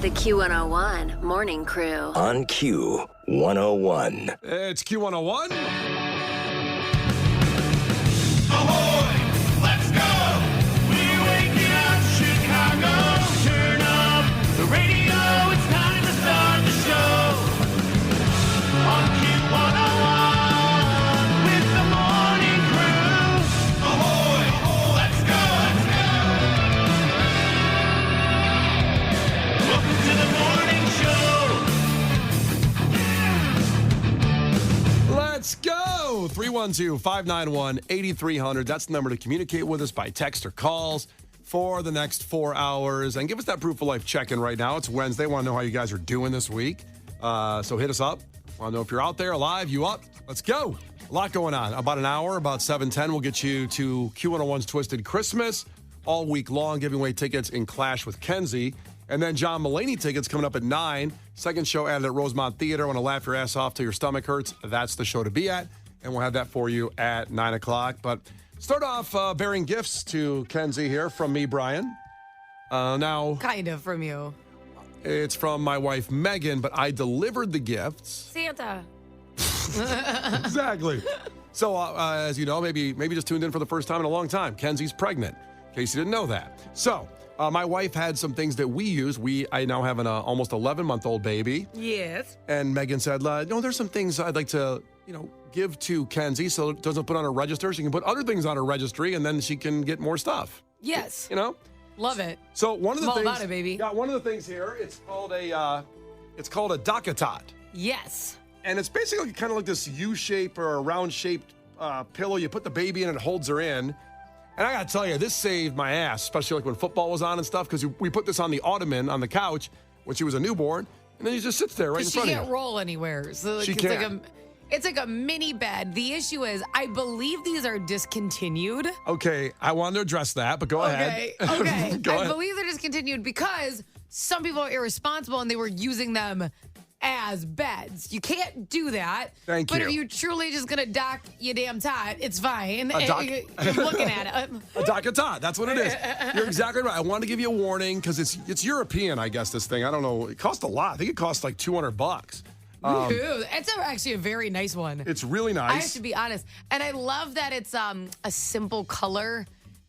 The Q101 Morning Crew. On Q101. It's Q101. Ahoy! Let's go! We're waking up Chicago. Turn up the radio. It's time to start the show. On Q101 with the Morning Crew. Ahoy! Let's go! Welcome to the morning show. Let's go. 312-591-8300. That's the number to communicate with us by text or calls for the next 4 hours. And give us that proof of life check-in right now. It's Wednesday. Want to know how you guys are doing this week. So hit us up. Want to know if you're out there, alive, you up. Let's go. A lot going on. About an hour, about 7:10, we'll get you to Q101's Twisted Christmas all week long, giving away tickets in Clash with Kenzie. And then John Mulaney tickets coming up at 9. Second show added at Rosemont Theater. Want to laugh your ass off till your stomach hurts? That's the show to be at. And we'll have that for you at 9 o'clock. But start off bearing gifts to Kenzie here from me, Brian. Now, Kind of from you. it's from my wife, Megan, but I delivered the gifts. Santa. Exactly. So, as you know, maybe just tuned in for the first time in a long time. Kenzie's pregnant, in case you didn't know that. So, my wife had some things that we use. I now have an almost 11-month-old baby. Yes. And Megan said, no, there's some things I'd like to, give to Kenzie so it doesn't put on her register. She can put other things on her registry, and then she can get more stuff. Yes. Love it. So one of the I'm all things, about it, baby. Yeah, one of the things here, it's called a DockATot. Yes. And it's basically kind of like this U-shape or a round-shaped pillow. You put the baby in and it holds her in. And I got to tell you, this saved my ass, especially like when football was on and stuff, because we put this on the ottoman on the couch when she was a newborn, and then she just sits there right in front of you. She can't roll anywhere. So She it's can't. It's like a mini bed. The issue is, I believe these are discontinued. Okay, I wanted to address that, but go ahead. Okay. Go I ahead. believe they're discontinued because some people are irresponsible and they were using them as beds. You can't do that. Thank but you. if you're truly just going to dock your damn tot, it's fine. You're looking at it. A DockATot, that's what it is. You're exactly right. I wanted to give you a warning because it's European, I guess, this thing. I don't know. It cost a lot. I think it cost like $200. Ooh, it's actually a very nice one. It's really nice. I have to be honest. And I love that it's a simple color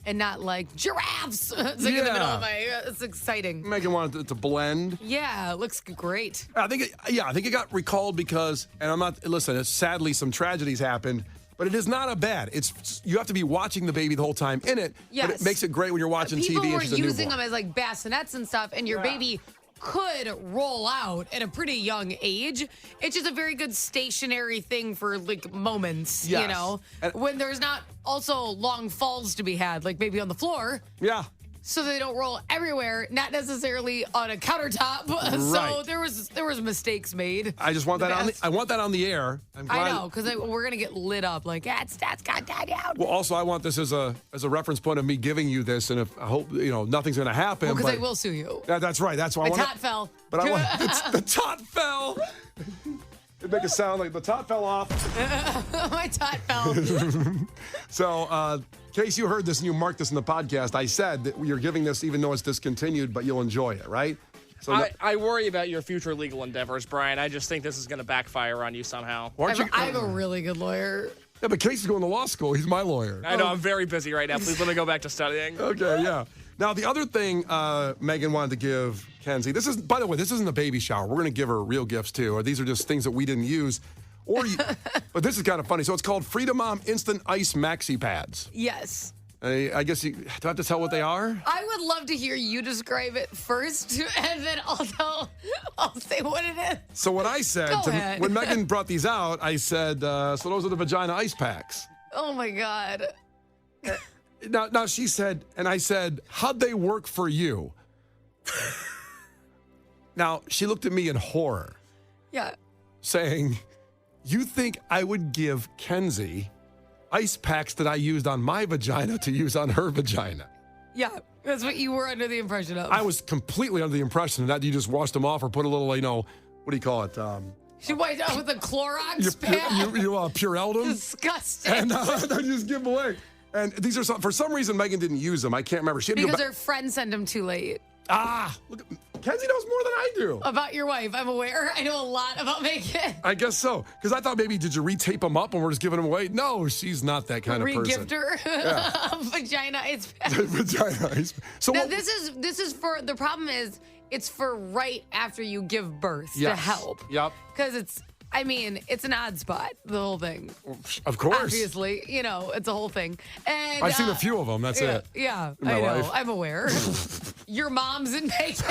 and not like giraffes. It's like in the middle of it's exciting. Megan wanted it to blend. Yeah, it looks great. I think it got recalled because, and I'm not, listen, sadly some tragedies happened, but it is not a bad. You have to be watching the baby the whole time in it, Yes. but it makes it great when you're watching People TV were and she's a using newborn. them as like bassinets and stuff, and your baby could roll out at a pretty young age. It's just a very good stationary thing for like moments, Yes. And- when there's not also long falls to be had, like maybe on the floor. Yeah. So they don't roll everywhere, not necessarily on a countertop. So Right. there was mistakes made. I just want that Best. I want that on the air. I'm glad. I know, because we're gonna get lit up. Like that's got that out. Well, also, I want this as a reference point of me giving you this, and if I hope nothing's going to happen. Because but I will sue you. That's right. That's why I My want. tot fell. But I want the tot fell. It make it sound like the tot fell off. My tot fell. So, in case you heard this and you marked this in the podcast, I said that you're giving this even though it's discontinued, but you'll enjoy it, right? So I worry about your future legal endeavors, Brian. I just think this is going to backfire on you somehow. why don't you? I have a really good lawyer. Yeah, but Casey's going to law school. He's my lawyer. I know, I'm very busy right now. Please let me go back to studying. Okay, yeah. Now, the other thing Megan wanted to give Kenzie, by the way, this isn't a baby shower. We're going to give her real gifts, too. Or these are just things that we didn't use. But this is kind of funny. So it's called Freedom Mom Instant Ice Maxi Pads. Yes. I guess do I have to tell what they are? I would love to hear you describe it first, and then I'll say what it is. So what I said, Go ahead. when Megan brought these out, I said, so those are the vagina ice packs. Oh my God. Now she said, and I said, how'd they work for you? Now, she looked at me in horror, Yeah. saying, you think I would give Kenzie ice packs that I used on my vagina to use on her vagina? Yeah. That's what you were under the impression of. I was completely under the impression that you just washed them off or put a little, what do you call it? She wiped out with a Clorox You pad. Purelled them? Disgusting. And then you just give them away. And these are for some reason Megan didn't use them. I can't remember. She had to go Because back. her friend sent them too late. Look, Kenzie knows more than I do. About your wife, I'm aware. I know a lot about Megan. I guess so. Because I thought maybe, did you retape them up and we're just giving them away? No, she's not that kind of person. Re-gift her vagina ice pack. Vagina ice. So Now, what, this is for, the problem is, it's for right after you give birth to Yes. help. Yep. Because it's an odd spot, the whole thing. Of course. Obviously, it's a whole thing. And I've seen a few of them. That's it. Yeah, in my I know. life. I'm aware. Your mom's and Megan's.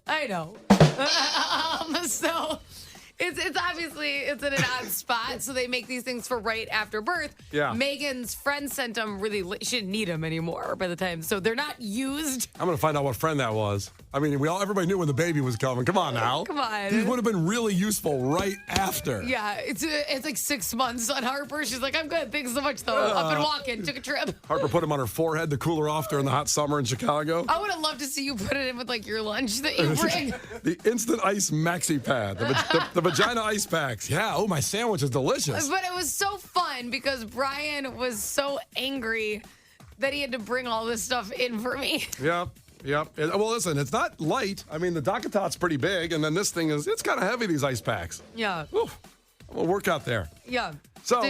I know. So it's obviously it's in an odd spot. So they make these things for right after birth. Yeah. Megan's friend sent them really late. She didn't need them anymore by the time. So they're not used. I'm going to find out what friend that was. I mean, everybody knew when the baby was coming. Come on now. Come on. These would have been really useful right after. Yeah, it's like 6 months on Harper. She's like, I'm good. Thanks so much, though. Up and walking. Took a trip. Harper put them on her forehead to cool her off during the hot summer in Chicago. I would have loved to see you put it in with like your lunch that you bring. The Instant Ice Maxi Pad. The vagina ice packs. Yeah. Oh, my sandwich is delicious. But it was so fun because Brian was so angry that he had to bring all this stuff in for me. Yep. Well, listen, it's not light. I mean, the Dakatot's pretty big, and then this thing it's kind of heavy, these ice packs. Yeah. Oof. We'll work out there. Yeah. So-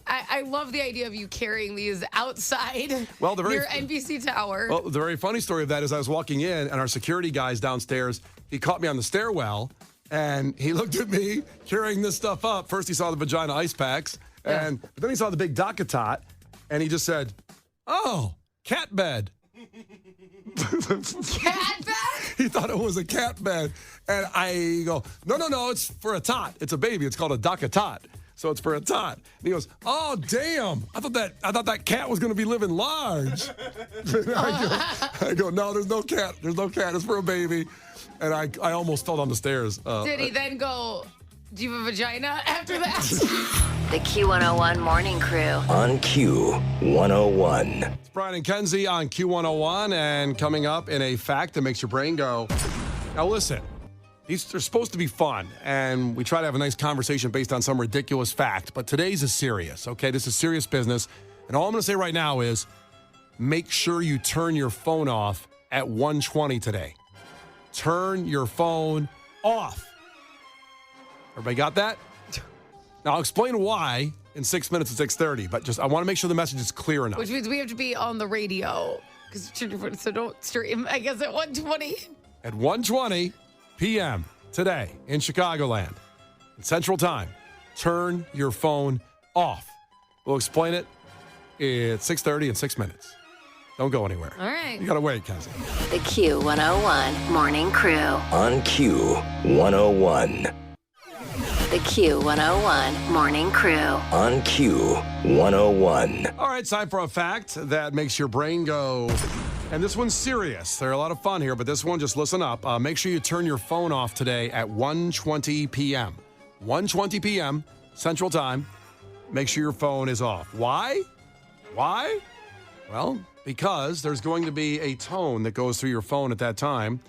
I love the idea of you carrying these outside Well, near NBC Tower. Well, the very funny story of that is I was walking in, and our security guy's downstairs. He caught me on the stairwell, and he looked at me carrying this stuff up. First, he saw the vagina ice packs, but then he saw the big Dakatot, and he just said, "Oh, cat bed." Cat bed? He thought it was a cat bed. And I go, no, it's for a tot. It's a baby. It's called a Dakatot. So it's for a tot. And he goes, "Oh, damn. I thought that cat was going to be living large." I go, "No, there's no cat. There's no cat. It's for a baby." And I almost fell down the stairs. Did he then go, "Do you have a vagina?" after that? The Q101 Morning Crew. On Q101. It's Brian and Kenzie on Q101. And coming up in a fact that makes your brain go, now listen, these are supposed to be fun. And we try to have a nice conversation based on some ridiculous fact. But today's is serious, okay? This is serious business. And all I'm going to say right now is make sure you turn your phone off at 1:20 today. Turn your phone off. Everybody got that? Now, I'll explain why in 6 minutes at 6:30, but I want to make sure the message is clear enough. Which means we have to be on the radio. So don't stream, I guess, at 1:20. At 1:20 p.m. today in Chicagoland, in Central Time, turn your phone off. We'll explain it at 6:30 in 6 minutes. Don't go anywhere. All right. You got to wait, Kenzie. The Q101 Morning Crew. On Q101. The Q101 Morning Crew. On Q101. All right, time for a fact that makes your brain go. And this one's serious. There are a lot of fun here, but this one, just listen up. Make sure you turn your phone off today at 1:20 p.m. 1:20 p.m. Central Time. Make sure your phone is off. Why? Well, because there's going to be a tone that goes through your phone at that time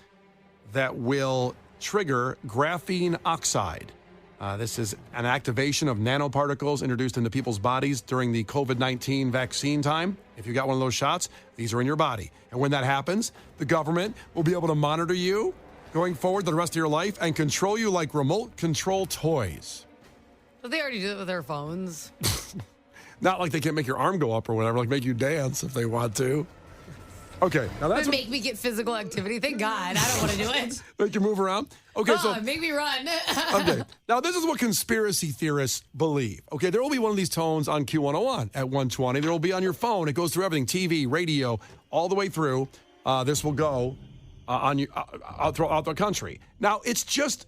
that will trigger graphene oxide. This is an activation of nanoparticles introduced into people's bodies during the COVID-19 vaccine time. If you got one of those shots, these are in your body. And when that happens, the government will be able to monitor you going forward the rest of your life and control you like remote control toys. But they already do it with their phones. Not like they can't make your arm go up or whatever, like make you dance if they want to. Okay, now that's But make me get physical activity. Thank God. I don't want to do it. make you move around. Okay, so Make me run. okay. Now, this is what conspiracy theorists believe. Okay, there will be one of these tones on Q101 at 1:20. There will be on your phone. It goes through everything, TV, radio, all the way through. This will go on you throughout the country. Now, it's just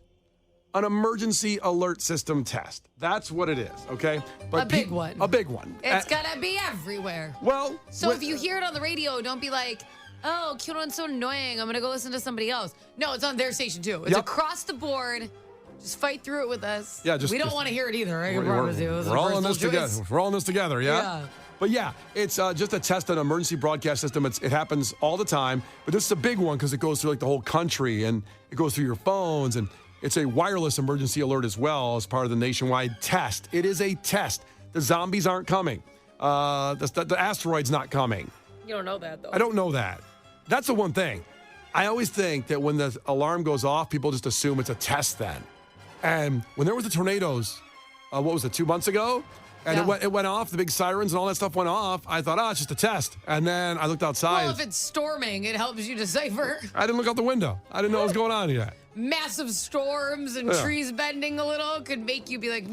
an emergency alert system test. That's what it is, okay? A big one. A big one. It's got to be everywhere. Well, So if you hear it on the radio, don't be like, "Oh, Q1's so annoying. I'm going to go listen to somebody else." No, it's on their station too. It's Yep. across the board. Just fight through it with us. Yeah, we don't want to hear it either. I can we're promise you. It's a all in personal this together. choice. We're all in this together, yeah? Yeah. But yeah, it's just a test on an emergency broadcast system. It happens all the time, but this is a big one because it goes through like the whole country and it goes through your phones, and it's a wireless emergency alert as well as part of the nationwide test. It is a test. The zombies aren't coming. The asteroid's not coming. You don't know that, though. I don't know that. That's the one thing. I always think that when the alarm goes off, people just assume it's a test then. And when there was the tornadoes, what was it, 2 months ago? And it went off, the big sirens and all that stuff went off. I thought, it's just a test. And then I looked outside. Well, if it's storming, it helps you decipher. I didn't look out the window. I didn't know what was going on yet. Massive storms and trees bending a little could make you be like,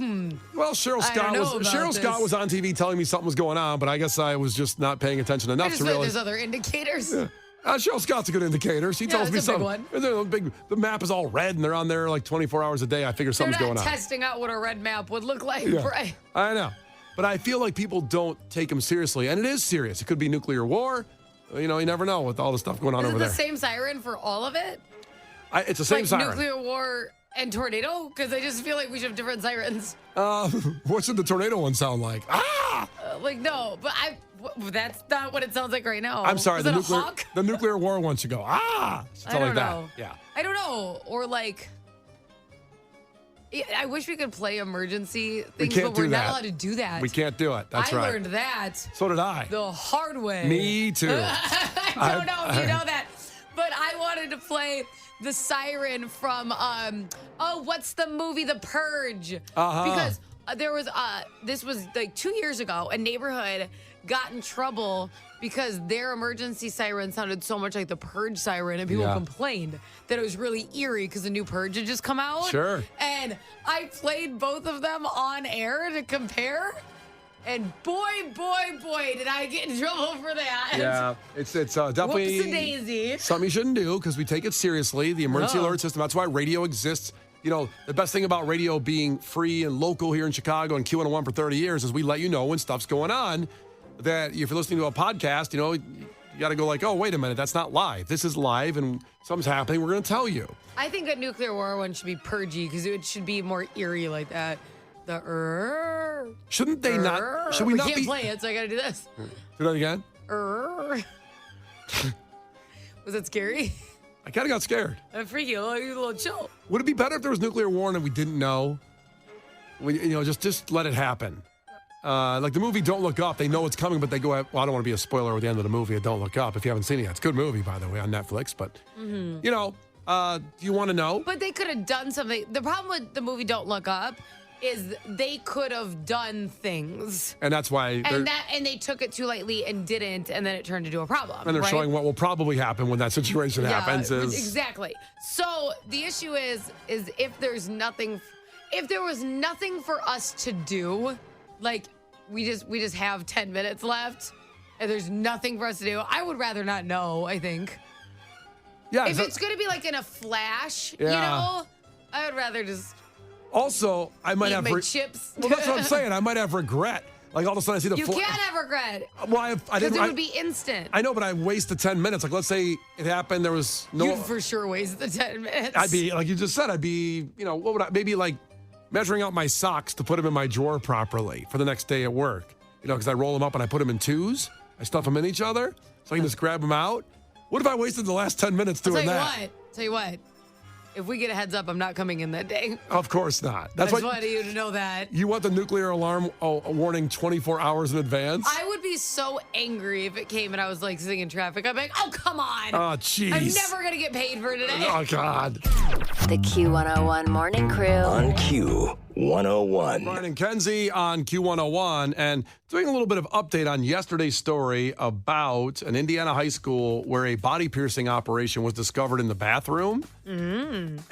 Well, Cheryl Scott was on TV telling me something was going on, but I guess I was just not paying attention enough I just to feel like realize. there's other indicators. Yeah. Cheryl Scott's a good indicator. She tells me that's a big something. one. The map is all red, and they're on there like 24 hours a day. I figure something's They're going not on. testing out what a red map would look like, Yeah. right? I know. But I feel like people don't take them seriously, and it is serious. It could be nuclear war. You never know with all the stuff going on Is over it the there. same siren for all of it? It's the same like siren. nuclear war and tornado? Because I just feel like we should have different sirens. What should the tornado one sound like? Ah! No, but that's not what it sounds like right now. I'm sorry. Is it a hawk? The nuclear war one should go, Something I don't like that. know. Yeah. I don't know. Or like, I wish we could play emergency things, can't but do we're not that. allowed to do that. We can't do it. That's I right. learned that So did I. the hard way. Me too. I don't know if you know that, but I wanted to play the siren from what's the movie The Purge? Because there was this was like 2 years ago, a neighborhood got in trouble because their emergency siren sounded so much like the Purge siren, and people complained that it was really eerie because the new Purge had just come out. Sure. And I played both of them on air to compare. And boy, did I get in trouble for that. Yeah, it's definitely Whoopsie-daisy. something you shouldn't do because we take it seriously. The emergency No. alert system, that's why radio exists. The best thing about radio being free and local here in Chicago and Q101 for 30 years is we let you know when stuff's going on. That if you're listening to a podcast, you got to go like, oh, wait a minute, that's not live. This is live and something's happening. We're going to tell you. I think a nuclear war one should be purgy because it should be more eerie like that. The Shouldn't they not? Should we not can't be? play it, so I gotta do this. Do that again. Was that scary? I kind of got scared. I'm freaky. A little chill. Would it be better if there was nuclear war and we didn't know? Just let it happen. Like the movie Don't Look Up, they know it's coming, but they go, well, I don't want to be a spoiler at the end of the movie. Don't Look Up if you haven't seen it yet. It's a good movie, by the way, on Netflix. But, do you want to know? But they could have done something. The problem with the movie Don't Look Up is they could have done things. And that's why. And they took it too lightly and didn't, and then it turned into a problem. And they're right? showing what will probably happen when that situation happens. Exactly. So the issue is if there was nothing for us to do, like we just have 10 minutes left, and there's nothing for us to do, I would rather not know. I think. Yeah. If it's gonna be like in a flash, Yeah. I would rather just. Also, I might eat have my chips. Well, that's what I'm saying. I might have regret. Like all of a sudden, I see the. You can't have regret. Well, I Because didn't. it would be instant. I know, but I wasted 10 minutes. Like, let's say it happened. There was no. You'd for sure waste the 10 minutes. I'd be like you just said. I'd be. What would I? Maybe like measuring out my socks to put them in my drawer properly for the next day at work. Because I roll them up and I put them in twos. I stuff them in each other, so I can just grab them out. What if I wasted the last 10 minutes doing that? Tell you what. If we get a heads up, I'm not coming in that day. Of course not. I just wanted you to know that. You want the nuclear alarm warning 24 hours in advance? I would be so angry if it came and I was like sitting in traffic. I'd be like, oh, come on. Oh, jeez. I'm never going to get paid for today. Oh, God. The Q101 Morning Crew. On Q101. Brian and Kenzie on Q101 and doing a little bit of update on yesterday's story about an Indiana high school where a body piercing operation was discovered in the bathroom. And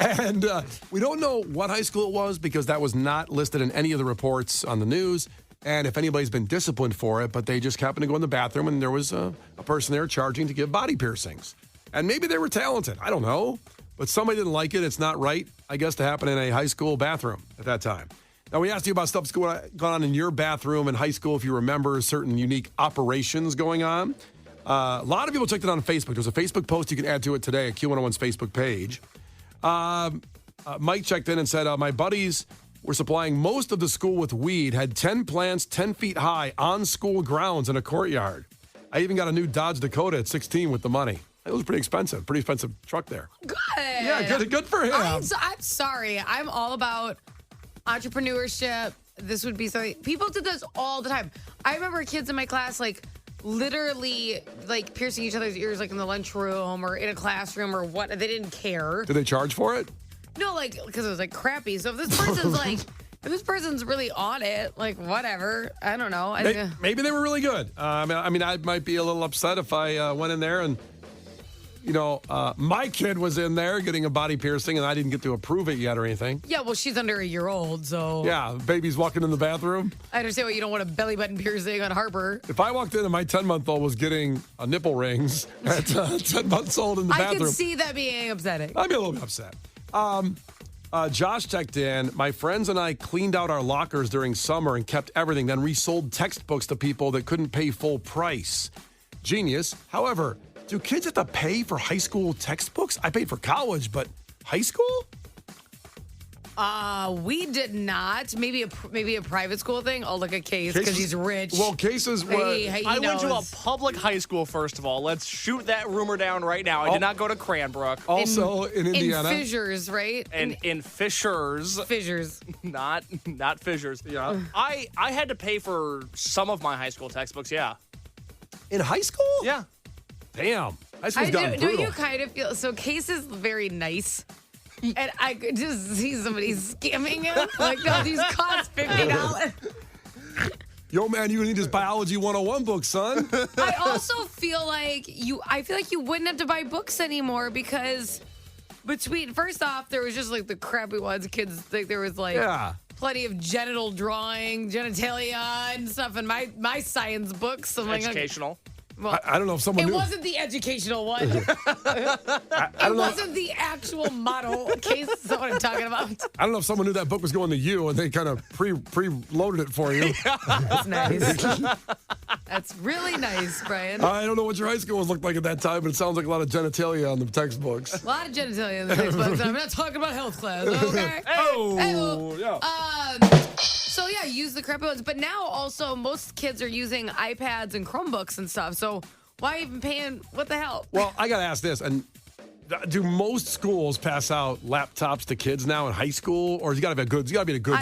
we don't know what high school it was because that was not listed in any of the reports on the news. And if anybody's been disciplined for it, but they just happened to go in the bathroom and there was a person there charging to give body piercings. And maybe they were talented. I don't know. But somebody didn't like it. It's not right, I guess, to happen in a high school bathroom at that time. Now, we asked you about stuff that's going on in your bathroom in high school, if you remember certain unique operations going on. A lot of people checked it on Facebook. There's a Facebook post you can add to it today at Q101's Facebook page. Mike checked in and said, my buddies were supplying most of the school with weed, had 10 plants 10 feet high on school grounds in a courtyard. I even got a new Dodge Dakota at 16 with the money. It was pretty expensive truck there. Good. Yeah, good for him. I'm sorry. I'm all about entrepreneurship. This would be something. People did this all the time. I remember kids in my class, like, literally like piercing each other's ears like in the lunchroom or in a classroom or what. They didn't care. Did they charge for it? No, like, because it was like crappy. So if this person's like, if this person's really on it, like whatever. I don't know. Maybe they were really good. I mean, I might be a little upset if I went in there and, my kid was in there getting a body piercing and I didn't get to approve it yet or anything. Yeah, well, she's under a year old, so. Yeah, baby's walking in the bathroom. I understand why you don't want a belly button piercing on Harper. If I walked in and my 10-month-old was getting nipple rings at 10 months old in the bathroom. I can see that being upsetting. I'd be a little bit upset. Josh checked in. My friends and I cleaned out our lockers during summer and kept everything, then resold textbooks to people that couldn't pay full price. Genius. However, do kids have to pay for high school textbooks? I paid for college, but high school? We did not. Maybe a private school thing. I'll look at Case because he's rich. Well, Case is what? I went to a public high school, first of all. Let's shoot that rumor down right now. I did not go to Cranbrook. Also in Indiana. In Fishers, right? In Fishers. Fishers. Not Fishers. Yeah. I had to pay for some of my high school textbooks, yeah. In high school? Yeah. Damn. High school's gotten do brutal. you kind of feel so? Case is very nice. And I could just see somebody scamming him. Like, no, these cost $50. Yo, man, you need his Biology 101 book, son. I also feel like you wouldn't have to buy books anymore because first off, there was just like the crappy ones. Kids, like, there was like plenty of genital drawing, genitalia and stuff in my science books. So Educational. Well, I don't know if someone it knew. wasn't the educational one. I don't know. It wasn't the actual model case. Is that what I'm talking about? I don't know if someone knew that book was going to you and they kind of pre-loaded it for you. That's nice. That's really nice, Brian. I don't know what your high school was looked like at that time, but it sounds like a lot of genitalia on the textbooks. A lot of genitalia in the textbooks. I'm not talking about health class, okay? So yeah, use the crappy ones. But now also most kids are using iPads and Chromebooks and stuff. So why even paying? What the hell? Well, I got to ask this. And do most schools pass out laptops to kids now in high school? Or you got to be a good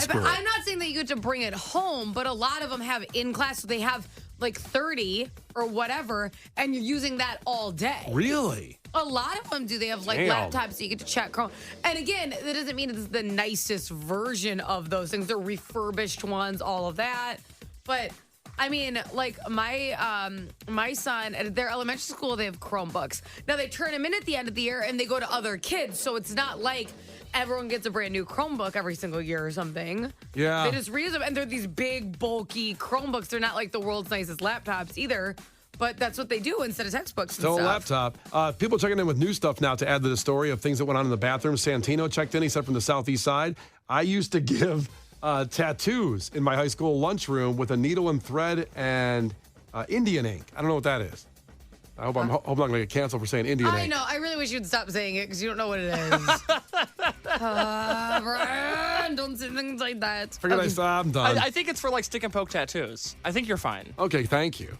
school? I'm not saying that you get to bring it home, but a lot of them have in class. So they have like 30 or whatever, and you're using that all day. Really? A lot of them do. They have like laptops so you get to chat Chrome. And again, that doesn't mean it's the nicest version of those things. They're refurbished ones, all of that. But I mean, like my son at their elementary school, they have Chromebooks. Now they turn them in at the end of the year and they go to other kids. So it's not like everyone gets a brand new Chromebook every single year or something. Yeah. They just reuse them. And they're these big, bulky Chromebooks. They're not like the world's nicest laptops either. But that's what they do instead of textbooks. Still a laptop. People checking in with new stuff now to add to the story of things that went on in the bathroom. Santino checked in. He said from the southeast side, I used to give tattoos in my high school lunchroom with a needle and thread and Indian ink. I don't know what that is. I hope I'm not going to get canceled for saying Indian ink. I know. I really wish you'd stop saying it because you don't know what it is. Brian, don't say things like that. Forget I said I'm done. I think it's for like stick and poke tattoos. I think you're fine. Okay, thank you.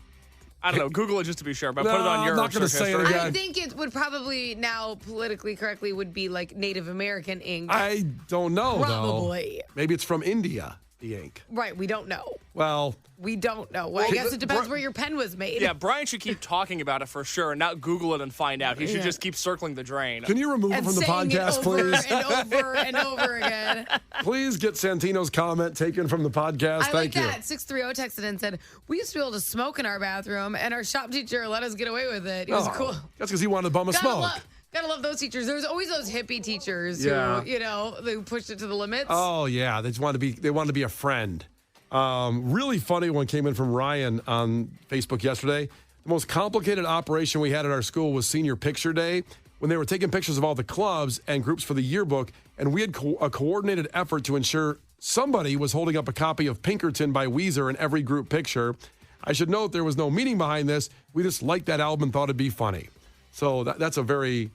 I don't know. Google it just to be sure, but No, put it on your I'm not gonna search say it history. again. I think it would probably now politically correctly would be like Native American ink. I don't know, Probably. though. Maybe it's from India, the ink. Right, we don't know. Well, We don't know. Well, I guess it depends where your pen was made. Yeah, Brian should keep talking about it for sure and not Google it and find out. He should Yeah. just keep circling the drain. can you remove it And from the saying it podcast, over please? and over and over again. Please get Santino's comment taken from the podcast. I like Thank you. that. 630 texted and said, we used to be able to smoke in our bathroom, and our shop teacher let us get away with it. It was Oh, cool. That's because he wanted to bum a smoke. Gotta love those teachers. There's always those hippie teachers Yeah. who, they pushed it to the limits. Oh yeah, they wanted to be a friend. Really funny one came in from Ryan on Facebook yesterday. The most complicated operation we had at our school was senior picture day when they were taking pictures of all the clubs and groups for the yearbook, and we had a coordinated effort to ensure somebody was holding up a copy of Pinkerton by Weezer in every group picture. I should note there was no meaning behind this. We just liked that album and thought it'd be funny. So that's a very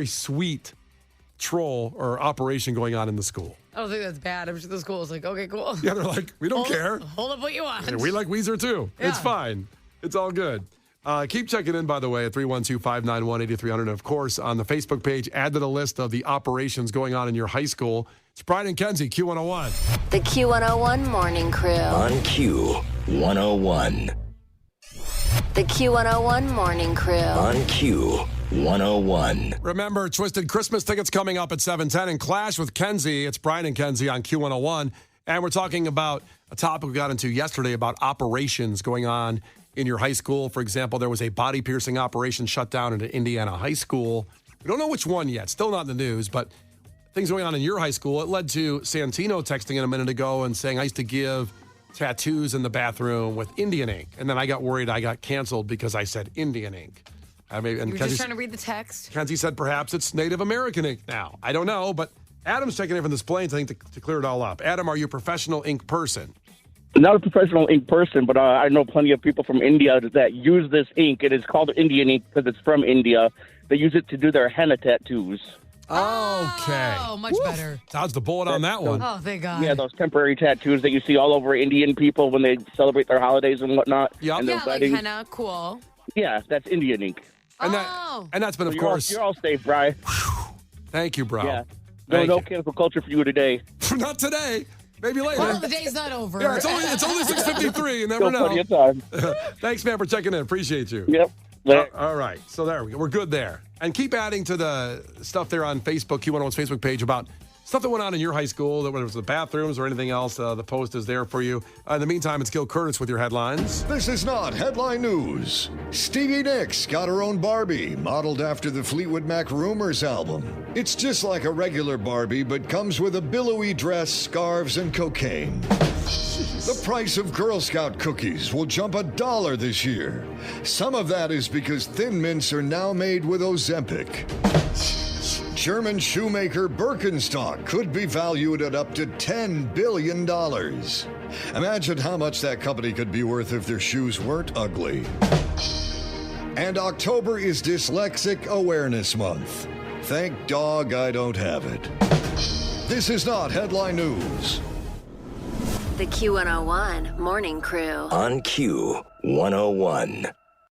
sweet troll or operation going on in the school. I don't think that's bad. I'm sure the school is like, okay, cool. Yeah, they're like, we don't care. Hold up what you want. And we like Weezer too. Yeah. It's fine. It's all good. Keep checking in, by the way, at 312-591-8300. And, of course, on the Facebook page, add to the list of the operations going on in your high school. It's Brian and Kenzie, Q101. The Q101 Morning Crew. On Q101. The Q101 Morning Crew. On Q101. Remember, Twisted Christmas tickets coming up at 7:10 and Clash with Kenzie. It's Brian and Kenzie on Q101. And we're talking about a topic we got into yesterday about operations going on in your high school. For example, there was a body piercing operation shut down at an Indiana high school. We don't know which one yet. Still not in the news, but things going on in your high school. It led to Santino texting in a minute ago and saying, I used to give tattoos in the bathroom with Indian ink. And then I got worried I got canceled because I said Indian ink. And You were Kenzie, just trying to read the text? Kenzie said perhaps it's Native American ink now. I don't know, but Adam's checking in from this plane, I think, to clear it all up. Adam, are you a professional ink person? Not a professional ink person, but I know plenty of people from India that use this ink. It is called Indian ink because it's from India. They use it to do their henna tattoos. Okay. Oh, much better. Dodged the bullet on that one. Oh, thank God. Yeah, those temporary tattoos that you see all over Indian people when they celebrate their holidays and whatnot. Yep. And their Yeah, like weddings. henna. Cool. Yeah, that's Indian ink. And Oh. that's been, of You're all- course. you're all safe, Bri. Thank you, bro. Yeah. Thank No you. cancel culture for you today. Not today. Maybe later. Well, the day's not over. Yeah, it's only 6:53. You never Still plenty know. of time. Thanks, man, for checking in. Appreciate you. Yep. All right. So there we go. We're good there. And keep adding to the stuff there on Facebook, Q101's Facebook page about stuff that went on in your high school, whether it was the bathrooms or anything else. The post is there for you. In the meantime, it's Gil Curtis with your headlines. This is not headline news. Stevie Nicks got her own Barbie, modeled after the Fleetwood Mac Rumors album. It's just like a regular Barbie, but comes with a billowy dress, scarves, and cocaine. The price of Girl Scout cookies will jump $1 this year. Some of that is because Thin Mints are now made with Ozempic. German shoemaker Birkenstock could be valued at up to $10 billion. Imagine how much that company could be worth if their shoes weren't ugly. And October is Dyslexic Awareness Month. Thank dog I don't have it. This is not headline news. The Q101 Morning Crew. On Q101.